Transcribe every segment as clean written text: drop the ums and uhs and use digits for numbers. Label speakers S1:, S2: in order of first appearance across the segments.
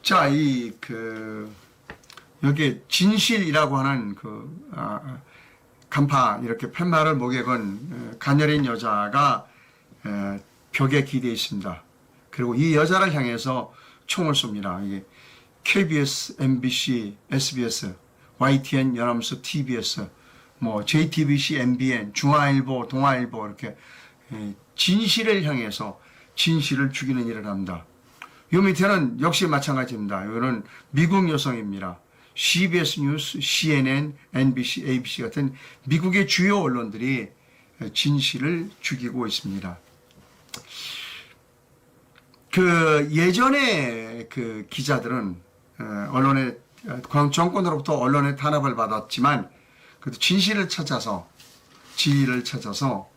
S1: 자, 여기 진실이라고 하는 간판, 이렇게 팻말을 목에 건 가녀린 여자가 벽에 기대어 있습니다. 그리고 이 여자를 향해서 총을 쏩니다. 이게 KBS, MBC, SBS, YTN, 연합뉴스, TBS, JTBC, MBN, 중앙일보, 동아일보 이렇게 진실을 향해서 진실을 죽이는 일을 합니다. 이 밑에는 역시 마찬가지입니다. 이거는 미국 여성입니다. CBS 뉴스, CNN, NBC, ABC 같은 미국의 주요 언론들이 진실을 죽이고 있습니다. 예전에 기자들은 언론의 정권으로부터 언론의 탄압을 받았지만 그래도 진실을 찾아서 진리를 찾아서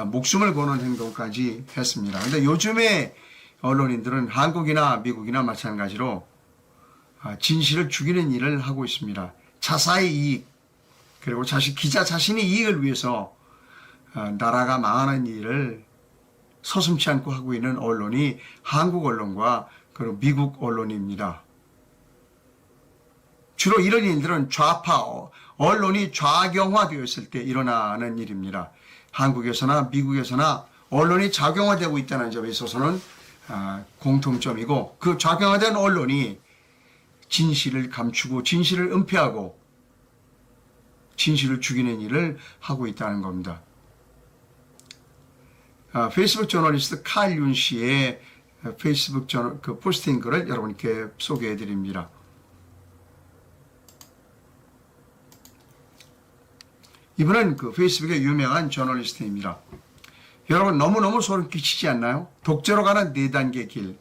S1: 목숨을 거는 행동까지 했습니다. 그런데 요즘의 언론인들은 한국이나 미국이나 마찬가지로 진실을 죽이는 일을 하고 있습니다. 자사의 이익, 그리고 기자 자신의 이익을 위해서 나라가 망하는 일을 서슴지 않고 하고 있는 언론이 한국 언론과 그리고 미국 언론입니다. 주로 이런 일들은 좌파, 언론이 좌경화되어 있을 때 일어나는 일입니다. 한국에서나 미국에서나 언론이 좌경화되고 있다는 점에 있어서는 공통점이고, 그 좌경화된 언론이 진실을 감추고 진실을 은폐하고 진실을 죽이는 일을 하고 있다는 겁니다. 페이스북 저널리스트 칼 윤 씨의 페이스북 포스팅 글을 여러분께 소개해 드립니다. 이분은 페이스북의 유명한 저널리스트입니다. 여러분 너무너무 소름 끼치지 않나요? 독재로 가는 4단계 길.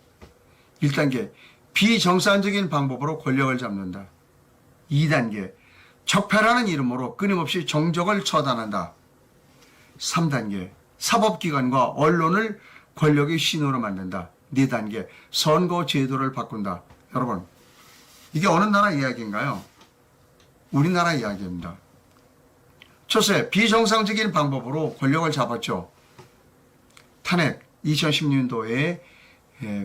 S1: 1단계, 비정상적인 방법으로 권력을 잡는다. 2단계, 적폐라는 이름으로 끊임없이 정적을 처단한다. 3단계, 사법기관과 언론을 권력의 신호로 만든다. 4단계, 선거 제도를 바꾼다. 여러분, 이게 어느 나라 이야기인가요? 우리나라 이야기입니다. 첫째, 비정상적인 방법으로 권력을 잡았죠. 탄핵, 2016년도에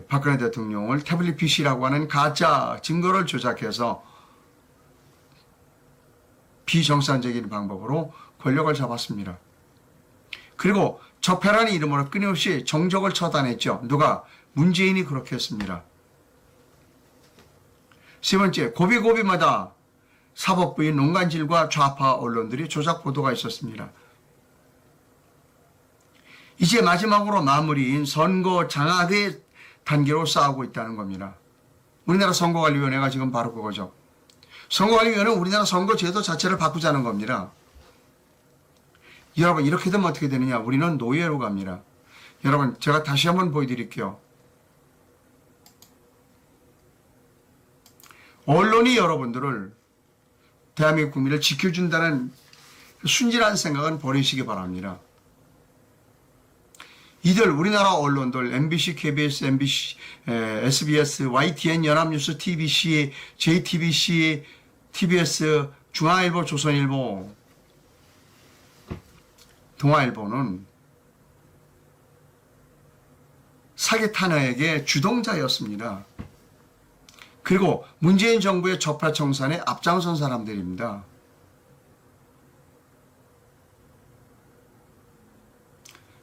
S1: 박근혜 대통령을 태블릿 PC라고 하는 가짜 증거를 조작해서 비정상적인 방법으로 권력을 잡았습니다. 그리고 적폐라는 이름으로 끊임없이 정적을 처단했죠. 누가? 문재인이 그렇게 했습니다. 세 번째, 고비고비마다 사법부인 농간질과 좌파 언론들이 조작 보도가 있었습니다. 이제 마지막으로 마무리인 선거 장악의 단계로 싸우고 있다는 겁니다. 우리나라 선거관리위원회가 지금 바로 그거죠. 선거관리위원회는 우리나라 선거제도 자체를 바꾸자는 겁니다. 여러분, 이렇게 되면 어떻게 되느냐? 우리는 노예로 갑니다. 여러분, 제가 다시 한번 보여드릴게요. 언론이 여러분들을, 대한민국 국민을 지켜준다는 순진한 생각은 버리시기 바랍니다. 이들 우리나라 언론들 MBC, KBS, MBC, SBS, YTN, 연합뉴스, TBC, JTBC, TBS, 중앙일보, 조선일보, 동아일보는 사기 탄핵의 주동자였습니다. 그리고 문재인 정부의 적폐 청산에 앞장선 사람들입니다.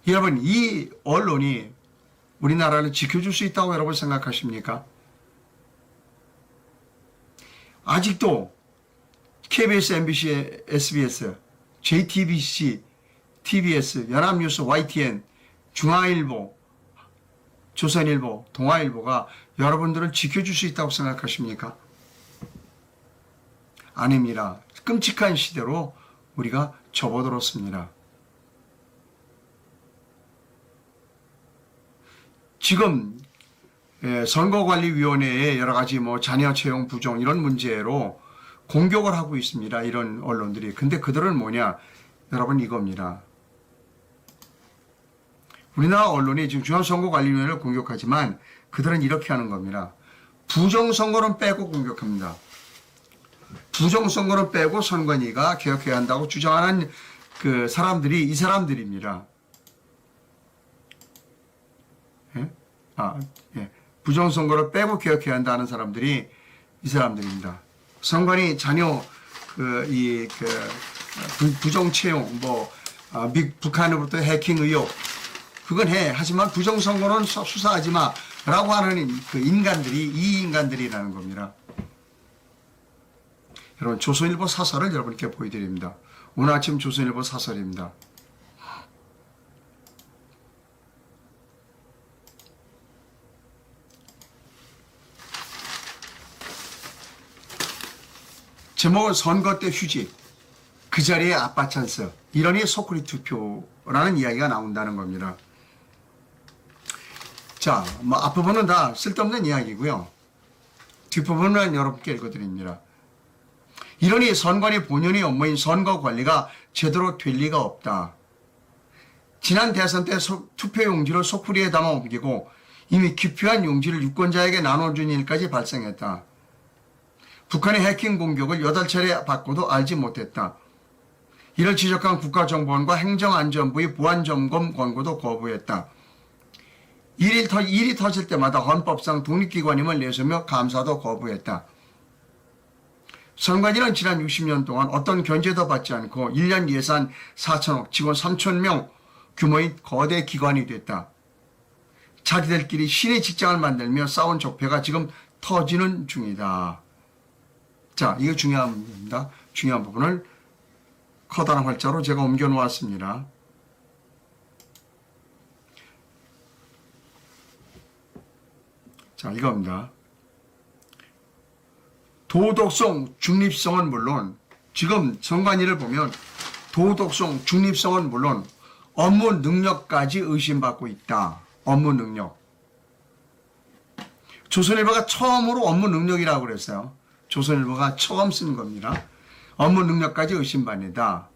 S1: 여러분, 이 언론이 우리나라를 지켜줄 수 있다고 여러분 생각하십니까? 아직도 KBS, MBC, SBS, JTBC, TBS, 연합뉴스, YTN, 중앙일보, 조선일보, 동아일보가 여러분들을 지켜줄 수 있다고 생각하십니까? 아닙니다. 끔찍한 시대로 우리가 접어들었습니다. 지금 선거관리위원회의 여러 가지 자녀 채용 부정 이런 문제로 공격을 하고 있습니다. 이런 언론들이. 근데 그들은 뭐냐? 여러분, 이겁니다. 우리나라 언론이 지금 중앙선거관리위원회를 공격하지만 그들은 이렇게 하는 겁니다. 부정선거는 빼고 공격합니다. 부정선거는 빼고 선관위가 개혁해야 한다고 주장하는 그 사람들이 이 사람들입니다. 예? 부정선거를 빼고 개혁해야 한다는 사람들이 이 사람들입니다. 선관위 자녀 부정채용 북한으로부터 해킹 의혹 그건 해. 하지만 부정선거는 수사하지 마라고 하는 그 인간들이 이 인간들이라는 겁니다. 여러분 조선일보 사설을 여러분께 보여드립니다. 오늘 아침 조선일보 사설입니다. 제목은 선거 때 휴직, 그 자리에 아빠 찬스, 이러니 소쿠리 투표라는 이야기가 나온다는 겁니다. 자, 앞부분은 다 쓸데없는 이야기고요. 뒷부분은 여러분께 읽어드립니다. 이러니 선관위 본연의 업무인 선거 관리가 제대로 될 리가 없다. 지난 대선 때 투표 용지를 소쿠리에 담아 옮기고 이미 기표한 용지를 유권자에게 나눠준 일까지 발생했다. 북한의 해킹 공격을 8차례 받고도 알지 못했다. 이를 지적한 국가정보원과 행정안전부의 보안점검 권고도 거부했다. 일이 터질 때마다 헌법상 독립기관임을 내세우며 감사도 거부했다. 선관위는 지난 60년 동안 어떤 견제도 받지 않고 1년 예산 4천억, 직원 3,000명 규모의 거대 기관이 됐다. 자기들끼리 신의 직장을 만들며 싸운 적폐가 지금 터지는 중이다. 자, 이거 중요한 부분입니다. 중요한 부분을 커다란 활자로 제가 옮겨 놓았습니다. 자, 이겁니다. 도덕성, 중립성은 물론 지금 선관위를 보면 도덕성, 중립성은 물론 업무 능력까지 의심받고 있다. 업무 능력. 조선일보가 처음으로 업무 능력이라고 그랬어요. 조선일보가 처음 쓴 겁니다. 업무 능력까지 의심받는다.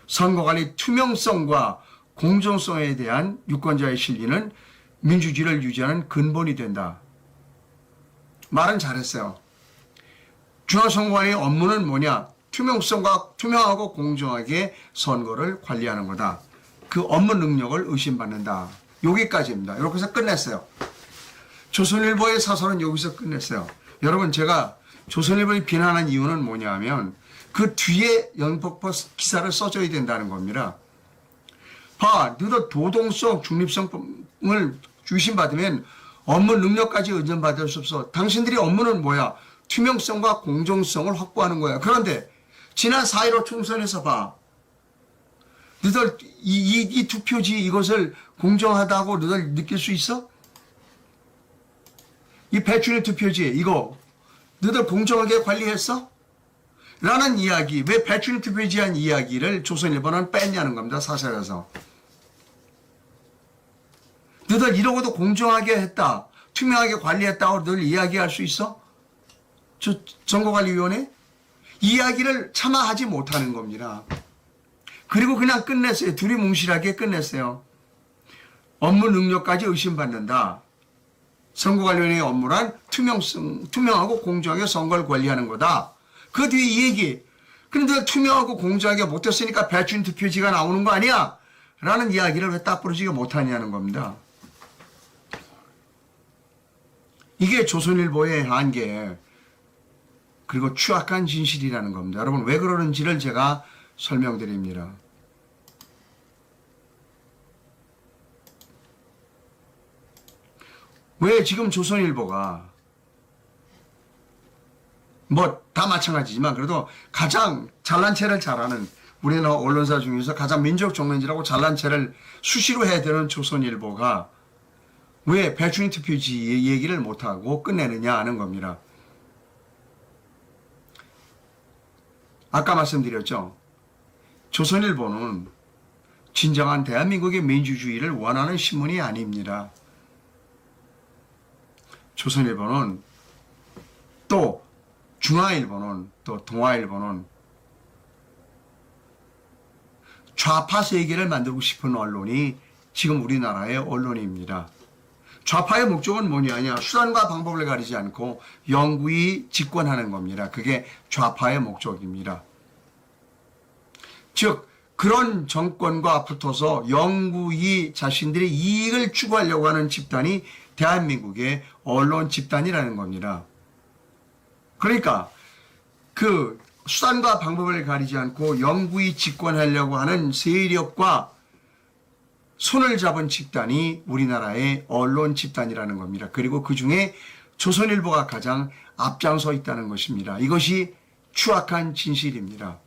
S1: 선거관리 투명성과 공정성에 대한 유권자의 신뢰는 민주주의를 유지하는 근본이 된다. 말은 잘했어요. 중앙선거관리의 업무는 뭐냐? 투명하고 공정하게 선거를 관리하는 거다. 그 업무 능력을 의심받는다. 여기까지입니다. 이렇게 해서 끝냈어요. 조선일보의 사설은 여기서 끝냈어요. 여러분 제가 조선일보를 비난한 이유는 뭐냐 하면 그 뒤에 연폭포 기사를 써줘야 된다는 겁니다. 봐, 너도 도덕성, 중립성을 의심받으면 업무 능력까지 의존받을 수 없어. 당신들이 업무는 뭐야? 투명성과 공정성을 확보하는 거야. 그런데 지난 4.15 총선에서 봐. 너들 이 투표지 이것을 공정하다고 너들 느낄 수 있어? 이 배춘의 투표지 이거 너들 공정하게 관리했어? 라는 이야기, 왜 배춘의 투표지에 한 이야기를 조선일보는 뺐냐는 겁니다. 사설에서. 너들 이러고도 공정하게 했다, 투명하게 관리했다고 너들 이야기할 수 있어? 선거관리위원회? 이야기를 차마 하지 못하는 겁니다. 그리고 그냥 끝냈어요. 둘이 뭉실하게 끝냈어요. 업무 능력까지 의심받는다. 선거관리위원회의 업무란 투명하고 공정하게 선거를 관리하는 거다. 그 뒤에 이 얘기. 그런데 투명하고 공정하게 못했으니까 배춘 투표지가 나오는 거 아니야? 라는 이야기를 왜 딱 부러지게 못하냐는 겁니다. 이게 조선일보의 한계, 그리고 추악한 진실이라는 겁니다. 여러분 왜 그러는지를 제가 설명드립니다. 왜 지금 조선일보가 다 마찬가지지만 그래도 가장 잘난 체를 잘하는 우리나라 언론사 중에서 가장 민족 정론지라고 잘난 체를 수시로 해야 되는 조선일보가 왜 배춘희 투표지 얘기를 못하고 끝내느냐 하는 겁니다. 아까 말씀드렸죠. 조선일보는 진정한 대한민국의 민주주의를 원하는 신문이 아닙니다. 조선일보는 또 중화일보는 또 동아일보는 좌파 세계를 만들고 싶은 언론이 지금 우리나라의 언론입니다. 좌파의 목적은 뭐냐냐? 수단과 방법을 가리지 않고 영구히 집권하는 겁니다. 그게 좌파의 목적입니다. 즉 그런 정권과 붙어서 영구히 자신들의 이익을 추구하려고 하는 집단이 대한민국의 언론 집단이라는 겁니다. 그러니까 그 수단과 방법을 가리지 않고 영구히 집권하려고 하는 세력과 손을 잡은 집단이 우리나라의 언론 집단이라는 겁니다. 그리고 그 중에 조선일보가 가장 앞장서 있다는 것입니다. 이것이 추악한 진실입니다.